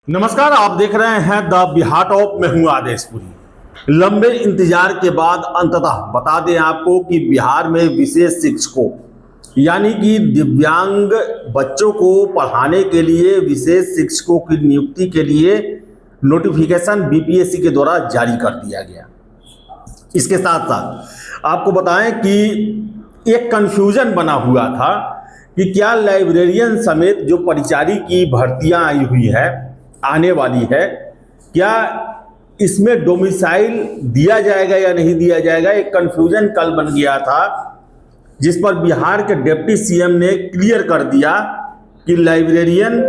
नमस्कार, आप देख रहे हैं द बिहार टॉप में हूं आदेशपुरी। लंबे इंतजार के बाद अंततः बता दें आपको कि बिहार में विशेष शिक्षकों यानी कि दिव्यांग बच्चों को पढ़ाने के लिए विशेष शिक्षकों की नियुक्ति के लिए नोटिफिकेशन बीपीएससी के द्वारा जारी कर दिया गया। इसके साथ साथ आपको बताएं कि एक कंफ्यूजन बना हुआ था कि क्या लाइब्रेरियन समेत जो परिचारी की भर्तियां आई हुई है आने वाली है, क्या इसमें डोमिसाइल दिया जाएगा या नहीं दिया जाएगा। एक कंफ्यूजन कल बन गया था, जिस पर बिहार के डिप्टी सीएम ने क्लियर कर दिया कि लाइब्रेरियन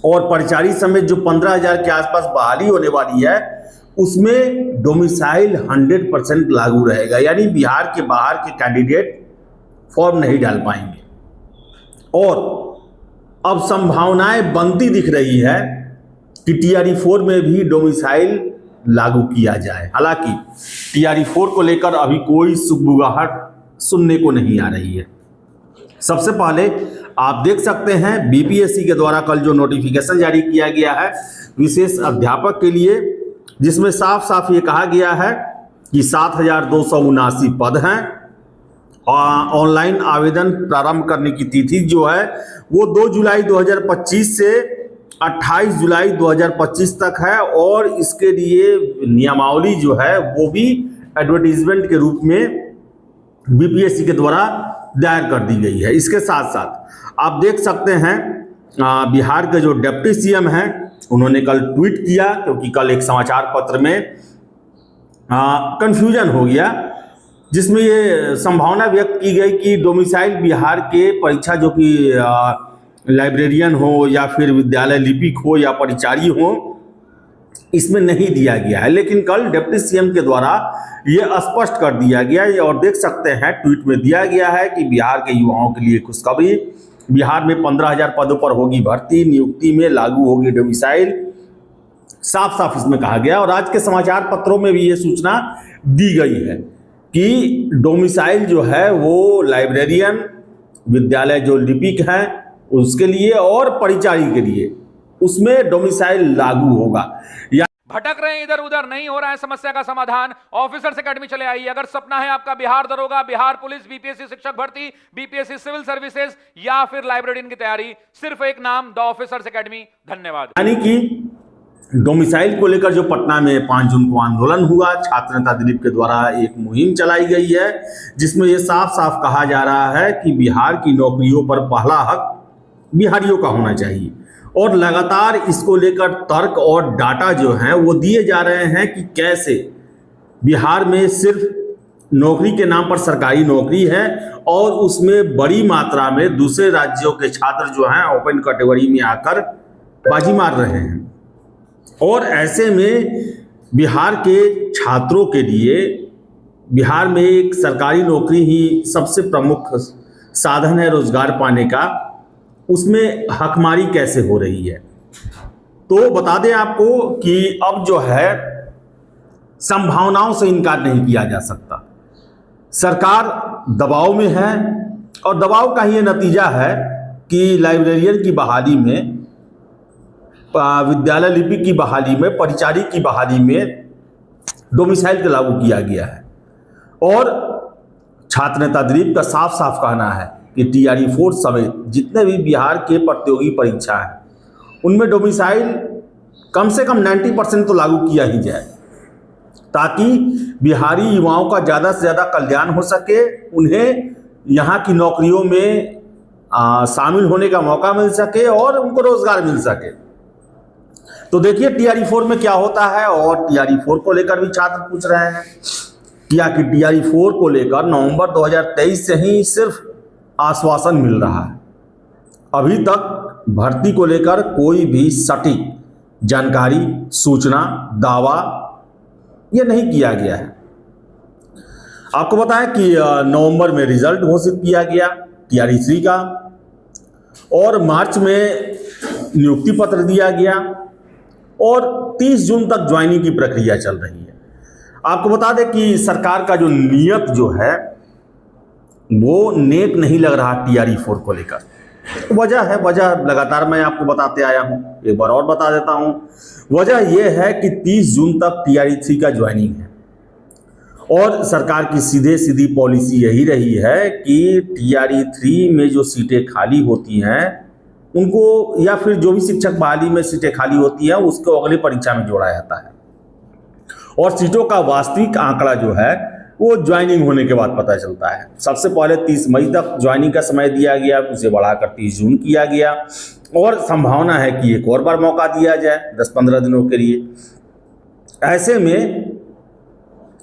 और परिचारी समेत जो 15,000 के आसपास बहाली होने वाली है उसमें डोमिसाइल 100% लागू रहेगा, यानी बिहार के बाहर के कैंडिडेट फॉर्म नहीं डाल पाएंगे। और अब संभावनाएं बनती दिख रही है कि TRE 4 में भी डोमिसाइल लागू किया जाए। हालांकि TRE 4 को लेकर अभी कोई सुगबुगाहट सुनने को नहीं आ रही है। सबसे पहले आप देख सकते हैं बीपीएससी के द्वारा कल जो नोटिफिकेशन जारी किया गया है विशेष अध्यापक के लिए, जिसमें साफ साफ ये कहा गया है कि 7,279 पद हैं। ऑनलाइन आवेदन प्रारंभ करने की तिथि जो है वो 2 जुलाई 2025 से 28 जुलाई 2025 तक है, और इसके लिए नियमावली जो है वो भी एडवर्टीजमेंट के रूप में बीपीएससी के द्वारा दायर कर दी गई है। इसके साथ साथ आप देख सकते हैं बिहार के जो डिप्टी सीएम हैं उन्होंने कल ट्वीट किया, क्योंकि कल एक समाचार पत्र में कंफ्यूजन हो गया, जिसमें ये संभावना व्यक्त की गई कि डोमिसाइल बिहार के परीक्षा जो कि लाइब्रेरियन हो या फिर विद्यालय लिपिक हो या परिचारी हो इसमें नहीं दिया गया है। लेकिन कल डिप्टी सीएम के द्वारा ये स्पष्ट कर दिया गया, और देख सकते हैं ट्वीट में दिया गया है कि बिहार के युवाओं के लिए खुशखबरी, बिहार में 15,000 पदों पर होगी भर्ती, नियुक्ति में लागू होगी डोमिसाइल। साफ साफ इसमें कहा गया, और आज के समाचार पत्रों में भी ये सूचना दी गई है कि डोमिसाइल जो है वो लाइब्रेरियन, विद्यालय जो लिपिक हैं उसके लिए और परिचारी के लिए उसमें डोमिसाइल लागू होगा। भटक रहे हैं इधर उधर, नहीं हो रहा है समस्या का समाधान, ऑफिसर्स एकेडमी चले आइए। अगर सपना है आपका बिहार दरोगा, बिहार पुलिस, बीपीएससी शिक्षक भर्ती, बीपीएससी सिविल सर्विसेज या फिर लाइब्रेरियन की तैयारी, सिर्फ एक नाम, द ऑफिसर्स एकेडमी। धन्यवाद। यानी कि डोमिसाइल को लेकर जो पटना में 5 जून को आंदोलन हुआ, छात्र नेता दिलीप के द्वारा एक मुहिम चलाई गई है, जिसमें यह साफ साफ कहा जा रहा है कि बिहार की नौकरियों पर पहला हक बिहारियों का होना चाहिए, और लगातार इसको लेकर तर्क और डाटा जो हैं वो दिए जा रहे हैं कि कैसे बिहार में सिर्फ नौकरी के नाम पर सरकारी नौकरी है और उसमें बड़ी मात्रा में दूसरे राज्यों के छात्र जो हैं ओपन कैटेगरी में आकर बाजी मार रहे हैं। और ऐसे में बिहार के छात्रों के लिए बिहार में एक सरकारी नौकरी ही सबसे प्रमुख साधन है रोजगार पाने का, उसमें हकमारी कैसे हो रही है। तो बता दें आपको कि अब जो है संभावनाओं से इनकार नहीं किया जा सकता। सरकार दबाव में है, और दबाव का ही नतीजा है कि लाइब्रेरियन की बहाली में, विद्यालय लिपिक की बहाली में, परिचारी की बहाली में डोमिसाइल को लागू किया गया है। और छात्र नेता दिलीप का साफ साफ कहना है कि TRE 4 समेत जितने भी बिहार के प्रतियोगी परीक्षा हैं उनमें डोमिसाइल कम से कम 90% तो लागू किया ही जाए, ताकि बिहारी युवाओं का ज़्यादा से ज़्यादा कल्याण हो सके, उन्हें यहाँ की नौकरियों में शामिल होने का मौका मिल सके और उनको रोजगार मिल सके। तो देखिए TRE 4 में क्या होता है। और TRE 4 को लेकर भी छात्र पूछ रहे हैं क्या कि TRE 4 को लेकर नवंबर 2023 से ही सिर्फ आश्वासन मिल रहा है, अभी तक भर्ती को लेकर कोई भी सटीक जानकारी, सूचना, दावा ये नहीं किया गया है। आपको बताएं कि नवंबर में रिजल्ट घोषित किया गया TRE 3 का, और मार्च में नियुक्ति पत्र दिया गया, और 30 जून तक ज्वाइनिंग की प्रक्रिया चल रही है। आपको बता दें कि सरकार का जो नियत जो है वो नेक नहीं लग रहा TRE 4 को लेकर। वजह लगातार मैं आपको बताते आया हूं, एक बार और बता देता हूं। वजह यह है कि 30 जून तक TRE-3 का ज्वाइनिंग है और सरकार की सीधी पॉलिसी यही रही है कि TRE-3 में जो सीटें खाली होती हैं उनको, या फिर जो भी शिक्षक बहाली में सीटें खाली होती हैं उसको अगली परीक्षा में जोड़ा जाता है और सीटों का वास्तविक आंकड़ा जो है वो ज्वाइनिंग होने के बाद पता चलता है। सबसे पहले 30 मई तक ज्वाइनिंग का समय दिया गया, उसे बढ़ाकर 30 जून किया गया और संभावना है कि एक और बार मौका दिया जाए 10-15 दिनों के लिए। ऐसे में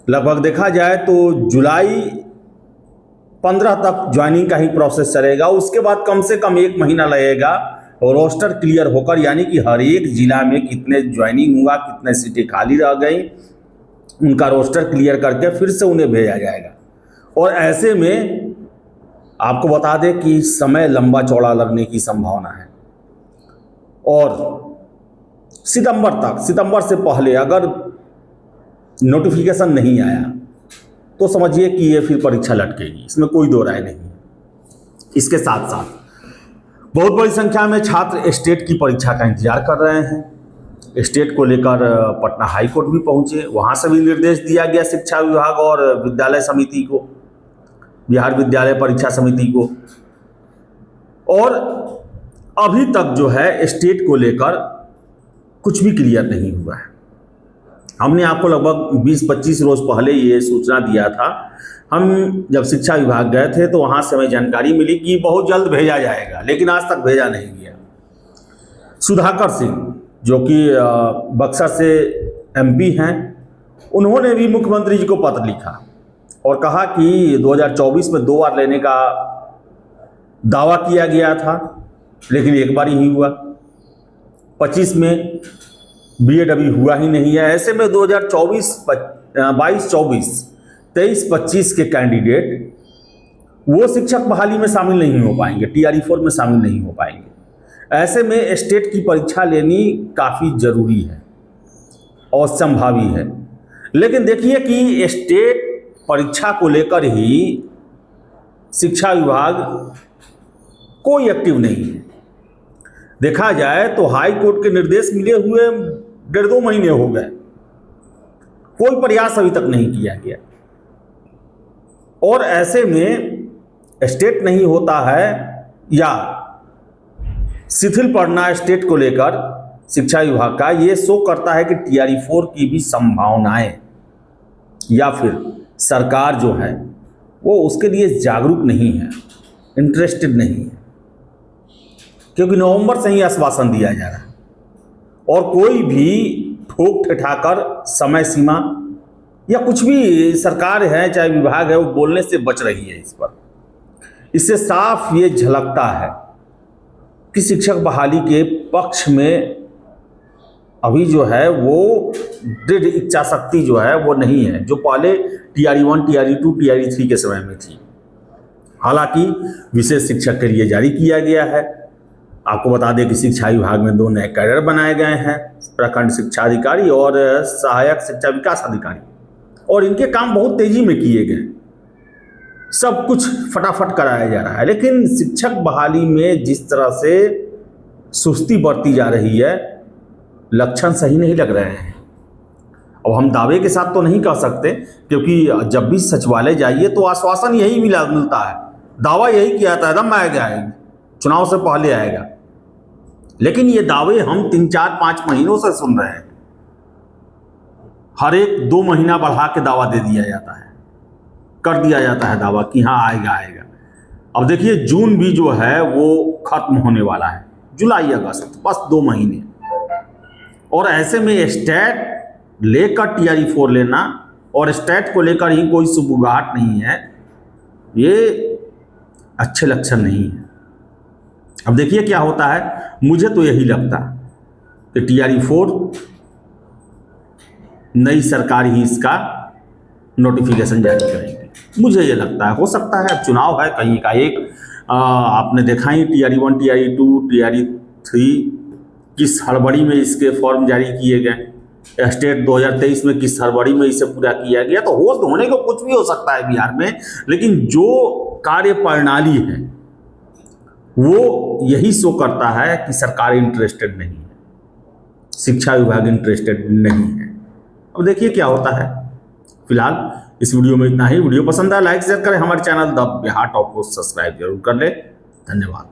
लगभग देखा जाए तो जुलाई 15 तक ज्वाइनिंग का ही प्रोसेस चलेगा। उसके बाद कम से कम 1 महीना लगेगा और रोस्टर क्लियर होकर, यानी कि हर एक जिला में कितने ज्वाइनिंग हुआ, कितने सीटें खाली रह गई, उनका रोस्टर क्लियर करके फिर से उन्हें भेजा जाएगा। और ऐसे में आपको बता दें कि समय लंबा चौड़ा लगने की संभावना है और सितंबर से पहले अगर नोटिफिकेशन नहीं आया तो समझिए कि ये फिर परीक्षा लटकेगी, इसमें कोई दो राय नहीं है। इसके साथ साथ बहुत बड़ी संख्या में छात्र स्टेट की परीक्षा का इंतजार कर रहे हैं। स्टेट को लेकर पटना हाई कोर्ट भी पहुंचे, वहां से भी निर्देश दिया गया शिक्षा विभाग और विद्यालय समिति को, बिहार विद्यालय परीक्षा समिति को। और अभी तक जो है स्टेट को लेकर कुछ भी क्लियर नहीं हुआ है। हमने आपको लगभग 20-25 रोज पहले ये सूचना दिया था। हम जब शिक्षा विभाग गए थे तो वहाँ से हमें जानकारी मिली कि बहुत जल्द भेजा जाएगा, लेकिन आज तक भेजा नहीं गया। सुधाकर सिंह जो कि बक्सर से MP हैं, उन्होंने भी मुख्यमंत्री जी को पत्र लिखा और कहा कि 2024 में 2 बार लेने का दावा किया गया था, लेकिन एक बार ही हुआ। 25 में B.Ed अभी हुआ ही नहीं है। ऐसे में 2022-24, 23-25 के कैंडिडेट वो शिक्षक बहाली में शामिल नहीं हो पाएंगे, TRE-4 में शामिल नहीं हो पाएंगे। ऐसे में स्टेट की परीक्षा लेनी काफ़ी ज़रूरी है और संभावी है। लेकिन देखिए कि स्टेट परीक्षा को लेकर ही शिक्षा विभाग कोई एक्टिव नहीं है। देखा जाए तो हाई कोर्ट के निर्देश मिले हुए 1.5-2 महीने हो गए, कोई प्रयास अभी तक नहीं किया गया। और ऐसे में स्टेट नहीं होता है या शिथिल पड़ना स्टेट को लेकर शिक्षा विभाग का, ये शो करता है कि TRE-4 की भी संभावनाएं या फिर सरकार जो है वो उसके लिए जागरूक नहीं है, इंटरेस्टेड नहीं है, क्योंकि नवंबर से ही आश्वासन दिया जा रहा है और कोई भी ठोक ठिठाकर समय सीमा या कुछ भी सरकार है चाहे विभाग है वो बोलने से बच रही है इस पर। इससे साफ ये झलकता है कि शिक्षक बहाली के पक्ष में अभी जो है वो दृढ़ इच्छा शक्ति जो है वो नहीं है, जो पहले TRE-1, TRE-2, TRE-3 के समय में थी। हालांकि विशेष शिक्षक के लिए जारी किया गया है। आपको बता दें कि शिक्षा विभाग में 2 नए कैडर बनाए गए हैं, प्रखंड शिक्षा अधिकारी और सहायक शिक्षा विकास अधिकारी, और इनके काम बहुत तेजी में किए गए, सब कुछ फटाफट कराया जा रहा है। लेकिन शिक्षक बहाली में जिस तरह से सुस्ती बढ़ती जा रही है, लक्षण सही नहीं लग रहे हैं। अब हम दावे के साथ तो नहीं कह सकते, क्योंकि जब भी सचिवालय जाइए तो आश्वासन यही मिलता है, दावा यही किया था एकदम आएगा, चुनाव से पहले आएगा। लेकिन ये दावे हम 3-4-5 महीनों से सुन रहे हैं। हर एक 2 महीना बढ़ा के दावा दे दिया जाता है, कर दिया जाता है दावा कि हाँ आएगा। अब देखिए जून भी जो है वो खत्म होने वाला है, जुलाई अगस्त बस 2 महीने, और ऐसे में स्टेट लेकर TRE-4 लेना और स्टेट को लेकर ही कोई सुबुगाहट नहीं है, ये अच्छे लक्षण नहीं है। अब देखिए क्या होता है। मुझे तो यही लगता कि TRE-4 नई सरकार ही इसका नोटिफिकेशन जारी करेगी, मुझे ये लगता है। हो सकता है अब चुनाव है, कहीं का एक आपने देखा ही TRE-1, TRE-2, TRE-3 किस हड़बड़ी में इसके फॉर्म जारी किए गए। स्टेट 2023 में किस हड़बड़ी में इसे पूरा किया गया। तो होने को कुछ भी हो सकता है बिहार में, लेकिन जो कार्य प्रणाली है वो यही शो करता है कि सरकार इंटरेस्टेड नहीं है, शिक्षा विभाग इंटरेस्टेड नहीं है। अब देखिए क्या होता है। फिलहाल इस वीडियो में इतना ही। वीडियो पसंद आया लाइक शेयर करें, हमारे चैनल द बिहार टॉप को सब्सक्राइब जरूर कर ले। धन्यवाद।